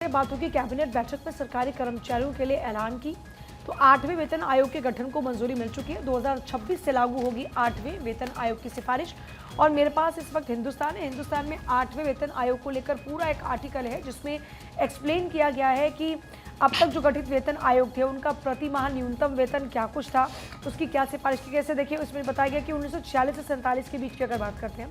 बात होगी कैबिनेट बैठक में सरकारी कर्मचारियों के लिए ऐलान की तो 8वें वेतन आयोग के गठन को मंजूरी मिल चुकी है। 2026 से लागू होगी 8वें वेतन आयोग की सिफारिश। और मेरे पास इस वक्त हिंदुस्तान है। हिंदुस्तान में 8वें वेतन आयोग को लेकर पूरा एक आर्टिकल है जिसमें एक्सप्लेन किया गया है कि अब तक जो गठित वेतन आयोग थे उनका प्रति माह न्यूनतम वेतन क्या कुछ था, उसकी क्या सिफारिश की। कैसे देखिए, उसमें बताया गया कि 1946 से 47 के बीच की अगर बात करते हैं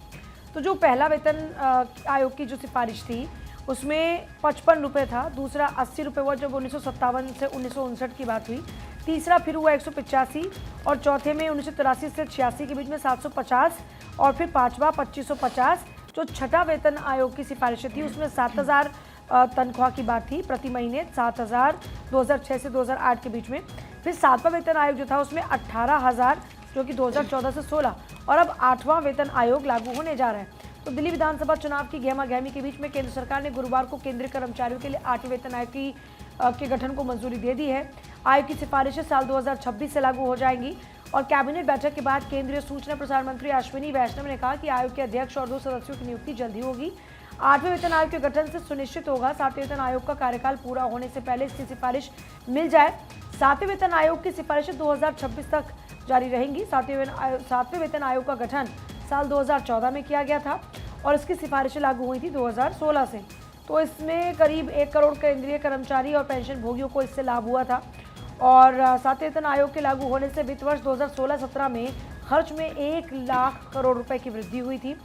तो जो पहला वेतन आयोग की जो सिफारिश थी उसमें 55 रुपये था, दूसरा 80 रुपये हुआ जब 1957 से 1959 की बात हुई, तीसरा फिर हुआ 185 और चौथे में 1983 से 86 के बीच में 750 और फिर पाँचवा 2550। जो छठा वेतन आयोग की सिफारिशें थी उसमें 7000 तनख्वाह की बात थी प्रति महीने, 7000 2006 से 2008 के बीच में। फिर सातवां वेतन आयोग जो था उसमें 18,000 जो कि 2014 से 16 और अब 8वां वेतन आयोग लागू होने जा रहा है। तो दिल्ली विधानसभा चुनाव की गहमागहमी के बीच में केंद्र सरकार ने गुरुवार को केंद्रीय कर्मचारियों के लिए 8वें वेतन आयोग के गठन को मंजूरी दे दी है। आयोग की सिफारिशें साल 2026 से लागू हो जाएंगी। और कैबिनेट बैठक के बाद केंद्रीय सूचना प्रसारण मंत्री अश्विनी वैष्णव ने कहा कि आयोग के अध्यक्ष और 2 सदस्यों की नियुक्ति जल्द ही होगी। 8वें वेतन आयोग के गठन से सुनिश्चित होगा 7वें वेतन आयोग का कार्यकाल पूरा होने से पहले इसकी सिफारिश मिल जाए। 7वें वेतन आयोग की सिफारिशें 2026 तक जारी रहेंगी। 7वें वेतन आयोग का गठन साल 2014 में किया गया था और इसकी सिफारिशें लागू हुई थी 2016 से। तो इसमें करीब 1 करोड़ केंद्रीय कर्मचारी और पेंशन भोगियों को इससे लाभ हुआ था। और 7वें वेतन आयोग के लागू होने से वित्त वर्ष 2016-17 में खर्च में 1 लाख करोड़ रुपए की वृद्धि हुई थी।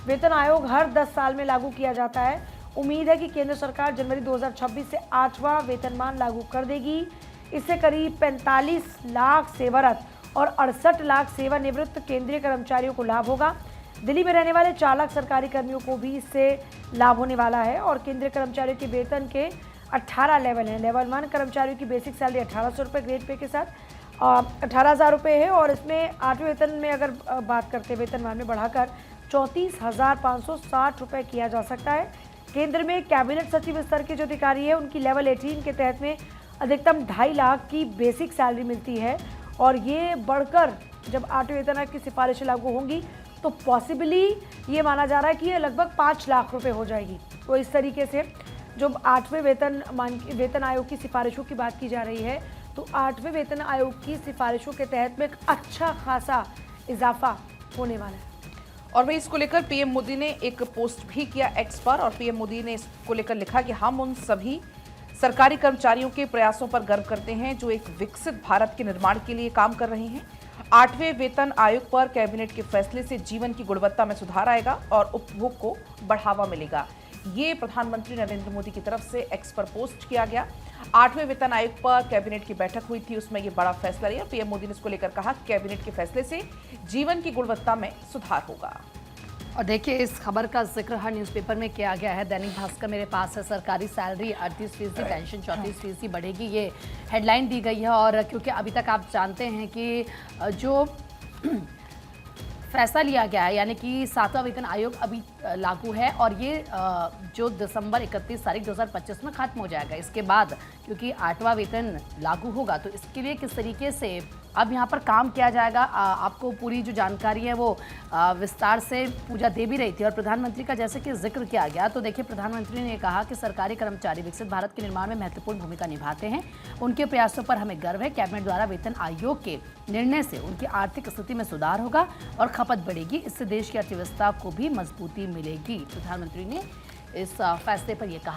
वेतन आयोग हर 10 साल में लागू किया जाता है। उम्मीद है कि केंद्र सरकार जनवरी 2026 से 8वां वेतनमान लागू कर देगी। इससे करीब 45 लाख सेवारत और 68 लाख सेवानिवृत्त केंद्रीय कर्मचारियों को लाभ होगा। दिल्ली में रहने वाले 4 लाख सरकारी कर्मियों को भी इससे लाभ होने वाला है। और केंद्रीय कर्मचारियों के वेतन के 18 लेवल हैं। लेवल 1 कर्मचारियों की बेसिक सैलरी 1800 रुपये ग्रेड पे के साथ 18,000 रुपये है। और इसमें 8वें वेतन में अगर बात करते हैं वेतनमान में बढ़ाकर 34,560 रुपये किया जा सकता है। केंद्र में कैबिनेट सचिव स्तर के जो अधिकारी है उनकी लेवल 18 के तहत में अधिकतम 2.5 लाख की बेसिक सैलरी मिलती है। और ये बढ़कर जब 8वें वेतन आयोग की सिफारिशें लागू होंगी तो पॉसिबली ये माना जा रहा है कि ये लगभग 5 लाख रुपए हो जाएगी। तो इस तरीके से जो 8वें वेतन आयोग की सिफारिशों की बात की जा रही है तो 8वें वेतन आयोग की सिफारिशों के तहत में एक अच्छा खासा इजाफा होने वाला है। और वही इसको लेकर पीएम मोदी ने एक पोस्ट भी किया एक्स पर और पीएम मोदी ने इसको लेकर लिखा कि हम उन सभी सरकारी कर्मचारियों के प्रयासों पर गर्व करते हैं जो एक विकसित भारत के निर्माण के लिए काम कर रहे हैं। 8वें वेतन आयोग पर कैबिनेट के फैसले से जीवन की गुणवत्ता में सुधार आएगा और उपभोग को बढ़ावा मिलेगा। ये प्रधानमंत्री नरेंद्र मोदी की तरफ से एक्स पर पोस्ट किया गया। 8वें वेतन आयोग पर कैबिनेट की बैठक हुई थी, उसमें ये बड़ा फैसला लिया। पीएम मोदी ने इसको लेकर कहा कि कैबिनेट के फैसले से जीवन की गुणवत्ता में सुधार होगा। और देखिए, इस खबर का जिक्र हर न्यूज़पेपर में किया गया है। दैनिक भास्कर मेरे पास है, सरकारी सैलरी 38%, पेंशन 34% बढ़ेगी, ये हेडलाइन दी गई है। और क्योंकि अभी तक आप जानते हैं कि जो फैसला लिया गया है यानी कि 7वां वेतन आयोग अभी लागू है और ये जो दिसंबर 31 तारीख 2025 में ख़त्म हो जाएगा। इसके बाद क्योंकि 8वां वेतन लागू होगा तो इसके लिए किस तरीके से अब यहाँ पर काम किया जाएगा, आपको पूरी जो जानकारी है वो विस्तार से पूजा दे भी रही थी। और प्रधानमंत्री का जैसे कि जिक्र किया गया तो देखिए, प्रधानमंत्री ने कहा कि सरकारी कर्मचारी विकसित भारत के निर्माण में महत्वपूर्ण भूमिका निभाते हैं। उनके प्रयासों पर हमें गर्व है। कैबिनेट द्वारा वेतन आयोग के निर्णय से उनकी आर्थिक स्थिति में सुधार होगा और खपत बढ़ेगी। इससे देश की अर्थव्यवस्था को भी मजबूती मिलेगी। प्रधानमंत्री ने इस फैसले पर यह कहा।